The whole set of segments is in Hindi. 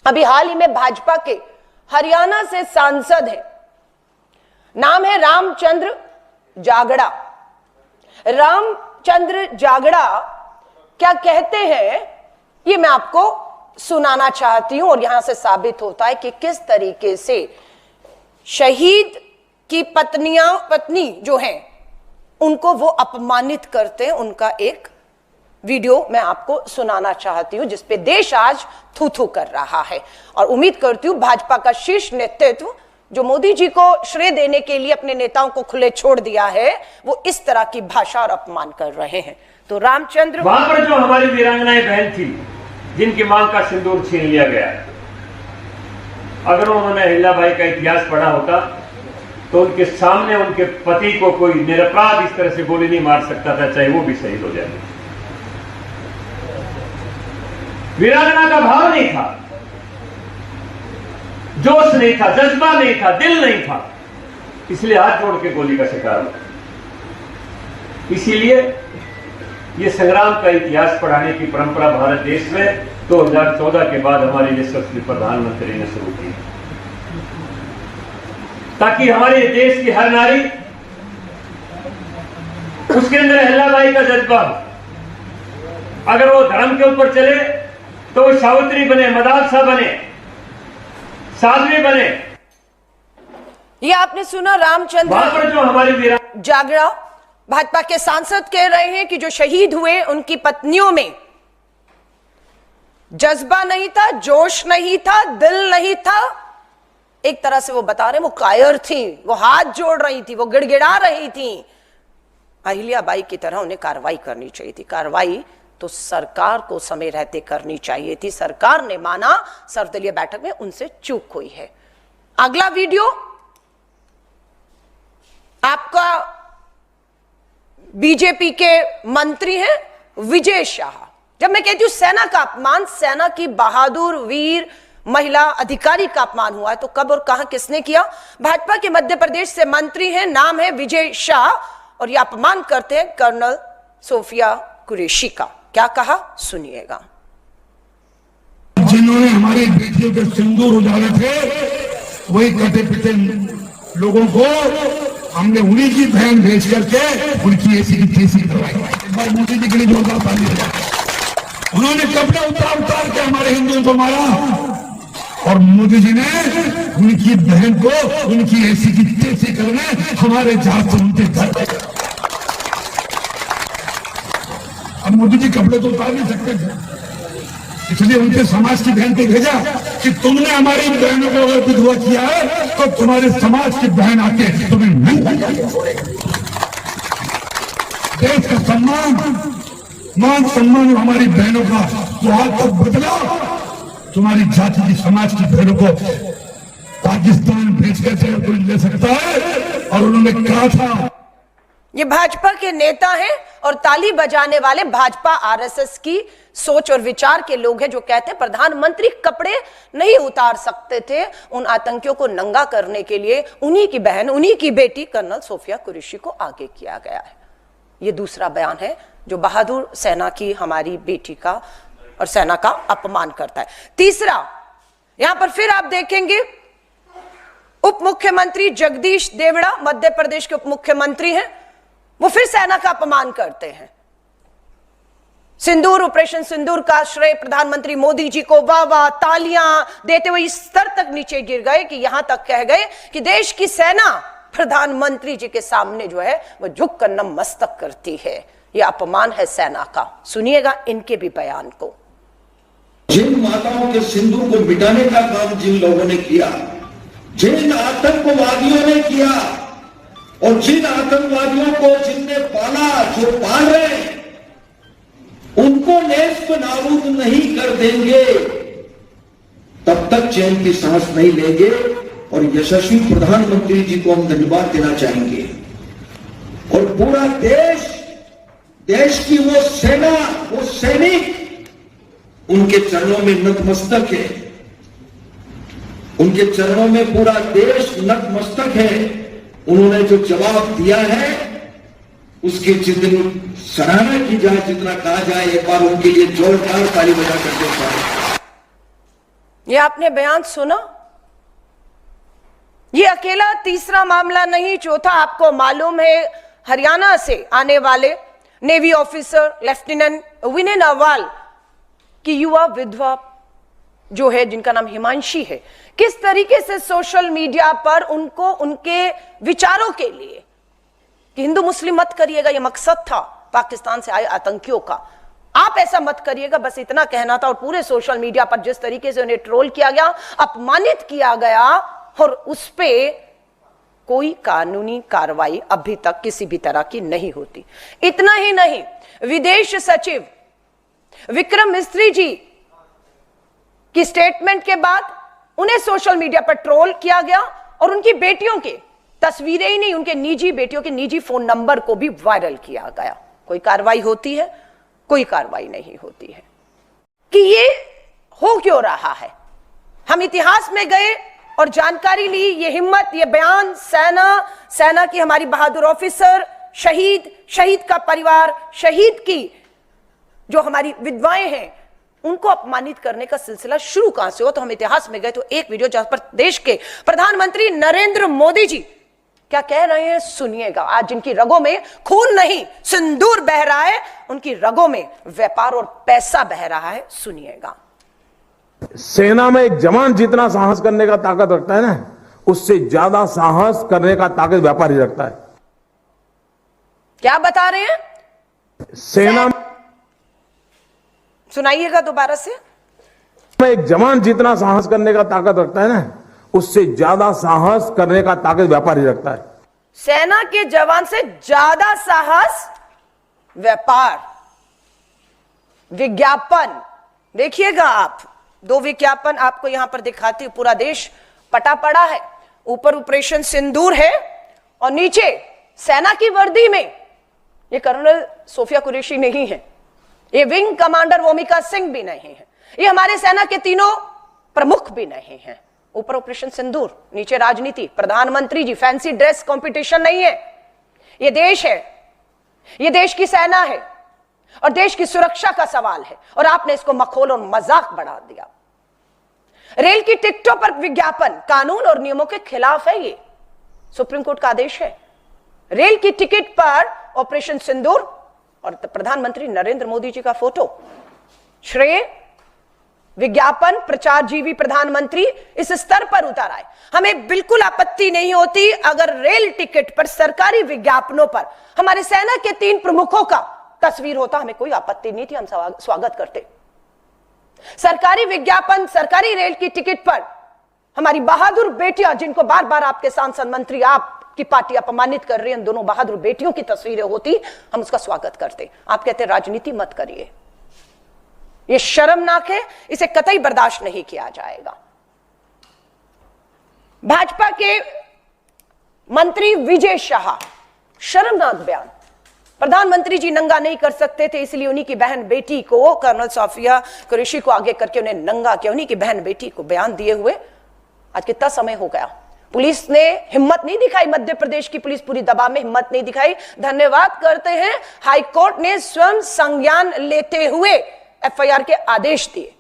अभी हाल ही में भाजपा के हरियाणा से सांसद है, नाम है रामचंद्र जागड़ा। रामचंद्र जागड़ा क्या कहते हैं ये मैं आपको सुनाना चाहती हूं, और यहां से साबित होता है कि किस तरीके से शहीद की पत्नी जो हैं उनको वो अपमानित करते हैं। उनका एक वीडियो मैं आपको सुनाना चाहती हूं जिसपे देश आज थू थू कर रहा है, और उम्मीद करती हूं भाजपा का शीर्ष नेतृत्व जो मोदी जी को श्रेय देने के लिए अपने नेताओं को खुले छोड़ दिया है, वो इस तरह की भाषा और अपमान कर रहे हैं। तो रामचंद्र, वहां पर जो हमारी वीरांगनाएं बहन थी जिनकी मांग का सिंदूर छीन लिया गया, अगर उन्होंने अहिल्याबाई का इतिहास पढ़ा होता तो उनके सामने उनके पति को कोई निरपराध इस तरह से गोली नहीं मार सकता था, चाहे वो भी शहीद हो जाए। वीरांगना का भाव नहीं था, जोश नहीं था, जज्बा नहीं था, दिल नहीं था, इसलिए हाथ जोड़ के गोली का शिकार हुआ। इसीलिए ये संग्राम का इतिहास पढ़ाने की परंपरा भारत देश में 2014 के बाद हमारे यशस्वी प्रधानमंत्री ने शुरू की, ताकि हमारे देश की हर नारी उसके अंदर अहिल्याबाई का जज्बा हो। अगर वो धर्म के ऊपर चले तो वो सावित्री बने, मदालसा बने, साध्वी बने। ये आपने सुना रामचंद्र जो हमारी जागड़ा भाजपा के सांसद कह रहे हैं कि जो शहीद हुए उनकी पत्नियों में जज्बा नहीं था, जोश नहीं था, दिल नहीं था। एक तरह से वो बता रहे हैं वो कायर थी, वो हाथ जोड़ रही थी, वो गिड़गिड़ा रही थी। अहिल्याबाई की तरह उन्हें कार्रवाई करनी चाहिए थी। कार्रवाई तो सरकार को समय रहते करनी चाहिए थी। सरकार ने माना, सर्वदलीय बैठक में उनसे चूक हुई है। अगला वीडियो आपका बीजेपी के मंत्री हैं विजय शाह। जब मैं कहती हूं सेना का अपमान, सेना की बहादुर वीर महिला अधिकारी का अपमान हुआ है, तो कब और कहां किसने किया? भाजपा के मध्य प्रदेश से मंत्री हैं, नाम है विजय शाह, और यह अपमान करते हैं कर्नल सोफिया कुरैशी का। क्या कहा सुनिएगा। जिन्होंने हमारी बेटियों के सिंदूर उजाले थे, वही कटे पिटे लोगों को हमने उन्हीं की बहन भेज करके उनकी ऐसी की तैसी करवाई। एक बार मोदी जी के लिए जोरदार ताली बजाएं। उन्होंने कपड़े उतार के हमारे हिंदुओं को मारा, और मोदी जी ने उनकी बहन को उनकी ऐसी की तैसी करने हमारे जहाज से उनके घर। अब मोदी जी कपड़े तो उतार नहीं सकते थे, इसलिए उनके समाज की बहन को भेजा कि तुमने हमारी बहनों को अगर विधवा किया है तो तुम्हारे समाज की बहन आके तुम्हें नंगा करके छोड़ेगी। देश का सम्मान, मान सम्मान हमारी बहनों का तो आज तक बदला। तुम्हारी जाति की समाज की बहनों को पाकिस्तान भेज कर कोई ले सकता है? और उन्होंने कहा था, ये भाजपा के नेता हैं और ताली बजाने वाले भाजपा आरएसएस की सोच और विचार के लोग हैं, जो कहते हैं प्रधानमंत्री कपड़े नहीं उतार सकते थे। उन आतंकियों को नंगा करने के लिए उन्हीं की बहन, उन्हीं की बेटी कर्नल सोफिया कुरैशी को आगे किया गया है। ये दूसरा बयान है जो बहादुर सेना की हमारी बेटी का और सेना का अपमान करता है। तीसरा, यहां पर फिर आप देखेंगे उप मुख्यमंत्री जगदीश देवड़ा, मध्य प्रदेश के उप मुख्यमंत्री हैं, वो फिर सेना का अपमान करते हैं। सिंदूर, ऑपरेशन सिंदूर का श्रेय प्रधानमंत्री मोदी जी को वाह वाह तालियां देते हुए इस स्तर तक नीचे गिर गए कि यहां तक कह गए कि देश की सेना प्रधानमंत्री जी के सामने जो है वो झुक कर नतमस्तक करती है। यह अपमान है सेना का। सुनिएगा इनके भी बयान को। जिन माताओं के सिंदूर को मिटाने का काम जिन लोगों ने किया, जिन आतंकवादियों ने किया, और जिन आतंकवादियों को जिनने पाला, जो पाल रहे, उनको नेस्त नाबूद नहीं कर देंगे तब तक चैन की सांस नहीं लेंगे। और यशस्वी प्रधानमंत्री जी को हम धन्यवाद देना चाहेंगे। और पूरा देश की वो सेना, वो सैनिक उनके चरणों में नतमस्तक है। उनके चरणों में पूरा देश नतमस्तक है। उन्होंने जो जवाब दिया है उसकी जितनी सराहना की जाए, जितना कहा जाए, एक बार उनके लिए जोरदार ताली बजा करके ये आपने बयान सुना? ये अकेला तीसरा मामला नहीं, चौथा आपको मालूम है हरियाणा से आने वाले नेवी ऑफिसर लेफ्टिनेंट विनय नावाल की युवा विधवा जो है, जिनका नाम हिमांशी है, किस तरीके से सोशल मीडिया पर उनको उनके विचारों के लिए कि हिंदू मुस्लिम मत करिएगा, यह मकसद था पाकिस्तान से आए आतंकियों का, आप ऐसा मत करिएगा, बस इतना कहना था। और पूरे सोशल मीडिया पर जिस तरीके से उन्हें ट्रोल किया गया, अपमानित किया गया, और उस पे कोई कानूनी कार्रवाई अभी तक किसी भी तरह की नहीं होती। इतना ही नहीं, विदेश सचिव विक्रम मिस्त्री जी की स्टेटमेंट के बाद उन्हें सोशल मीडिया पर ट्रोल किया गया और उनकी बेटियों के तस्वीरें ही नहीं, उनके निजी बेटियों के निजी फोन नंबर को भी वायरल किया गया। कोई कार्रवाई होती है? कोई कार्रवाई नहीं होती है। कि ये हो क्यों रहा है? हम इतिहास में गए और जानकारी ली, ये हिम्मत, ये बयान सेना की हमारी बहादुर ऑफिसर, शहीद का परिवार, शहीद की जो हमारी विधवाएं हैं, उनको अपमानित करने का सिलसिला शुरू कहां से हो? तो हम इतिहास में गए तो एक वीडियो जहां पर देश के प्रधानमंत्री नरेंद्र मोदी जी क्या कह रहे हैं सुनिएगा। आज जिनकी रगों में खून नहीं सिंदूर बह रहा है, उनकी रगों में व्यापार और पैसा बह रहा है, सुनिएगा। सेना में एक जवान जितना साहस करने का ताकत रखता है ना, उससे ज्यादा साहस करने का ताकत व्यापारी रखता है। क्या बता रहे हैं? सेना सुनाइएगा दोबारा से। में एक जवान जितना साहस करने का ताकत रखता है ना, उससे ज्यादा साहस करने का ताकत व्यापारी रखता है। सेना के जवान से ज्यादा साहस व्यापार। विज्ञापन देखिएगा आप, दो विज्ञापन आपको यहां पर दिखाती हूं। पूरा देश पटा पड़ा है, ऊपर ऑपरेशन सिंदूर है और नीचे सेना की वर्दी में ये कर्नल सोफिया कुरैशी नहीं है, ये विंग कमांडर वोमिका सिंह भी नहीं है, ये हमारे सेना के तीनों प्रमुख भी नहीं है। ऊपर ऑपरेशन सिंदूर, नीचे राजनीति, प्रधानमंत्री जी। फैंसी ड्रेस कंपटीशन नहीं है, ये देश है, ये देश की सेना है और देश की सुरक्षा का सवाल है, और आपने इसको मखौल और मजाक बढ़ा दिया। रेल की टिकटों पर विज्ञापन कानून और नियमों के खिलाफ है, ये सुप्रीम कोर्ट का आदेश है। रेल की टिकट पर ऑपरेशन सिंदूर और प्रधानमंत्री नरेंद्र मोदी जी का फोटो, श्रेय विज्ञापन प्रचार जीवी प्रधानमंत्री इस स्तर पर उतर आए। हमें बिल्कुल आपत्ति नहीं होती अगर रेल टिकट पर सरकारी विज्ञापनों पर हमारे सेना के 3 प्रमुखों का तस्वीर होता, हमें कोई आपत्ति नहीं थी, हम स्वागत करते। सरकारी विज्ञापन, सरकारी रेल की टिकट पर हमारी बहादुर बेटियां, जिनको बार बार आपके सांसद मंत्री, आपकी पार्टी अपमानित कर रही है, उन दोनों बहादुर बेटियों की तस्वीरें होती, हम उसका स्वागत करते। आप कहते राजनीति मत करिए, यह शर्मनाक है, इसे कतई बर्दाश्त नहीं किया जाएगा। भाजपा के मंत्री विजय शाह, शर्मनाक बयान। प्रधानमंत्री जी नंगा नहीं कर सकते थे, इसलिए उन्हीं की बहन बेटी को, कर्नल सोफिया कुरैशी को आगे करके उन्हें नंगा किया, उन्हीं की बहन बेटी को बयान दिए हुए। आज कितना समय हो गया, पुलिस ने हिम्मत नहीं दिखाई, मध्य प्रदेश की पुलिस पूरी दबाव में हिम्मत नहीं दिखाई। धन्यवाद करते हैं, हाईकोर्ट ने स्वयं संज्ञान लेते हुए एफआईआर के आदेश दिए।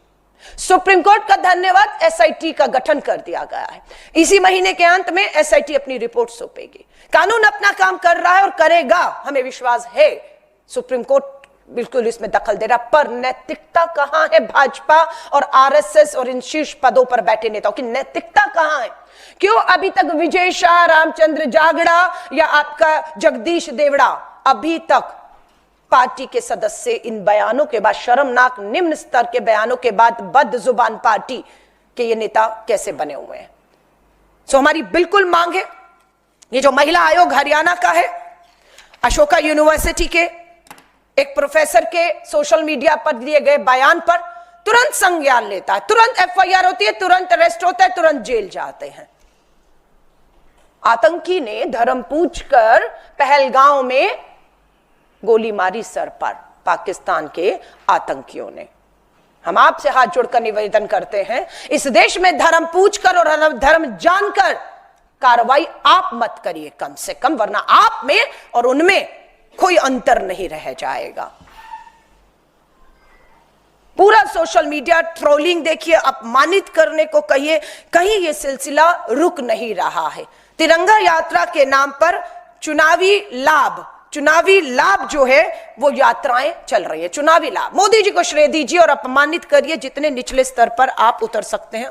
सुप्रीम कोर्ट का धन्यवाद, एसआईटी का गठन कर दिया गया है। इसी महीने के अंत में एसआईटी अपनी रिपोर्ट सौंपेगी। कानून अपना काम कर रहा है और करेगा, हमें विश्वास है। सुप्रीम कोर्ट बिल्कुल इसमें दखल दे रहा, पर नैतिकता कहां है भाजपा और आरएसएस और इन शीर्ष पदों पर बैठे नेताओं की नैतिकता कहां है? क्यों अभी तक विजय शाह, रामचंद्र जागड़ा या आपका जगदीश देवड़ा अभी तक पार्टी के सदस्य इन बयानों के बाद, शर्मनाक निम्न स्तर के बयानों के बाद बदजुबान पार्टी के ये नेता कैसे बने हुए हैं? सो हमारी बिल्कुल मांग है, ये जो महिला आयोग हरियाणा का है, अशोका यूनिवर्सिटी के एक प्रोफेसर के सोशल मीडिया पर दिए गए बयान पर तुरंत संज्ञान लेता है, तुरंत एफआईआर होती है, तुरंत अरेस्ट होता है, तुरंत जेल जाते हैं। आतंकी ने धर्म पूछकर पहलगांव में गोली मारी सर पर, पाकिस्तान के आतंकियों ने। हम आपसे हाथ जोड़कर निवेदन करते हैं, इस देश में धर्म पूछकर और धर्म जानकर कार्रवाई आप मत करिए कम से कम, वरना आप में और उनमें कोई अंतर नहीं रह जाएगा। पूरा सोशल मीडिया ट्रोलिंग देखिए, अपमानित करने को कहिए, कहीं ये सिलसिला रुक नहीं रहा है। तिरंगा यात्रा के नाम पर चुनावी लाभ जो है वो यात्राएं चल रही है, चुनावी लाभ। मोदी जी को श्रेय दीजिए और अपमानित करिए, जितने निचले स्तर पर आप उतर सकते हैं।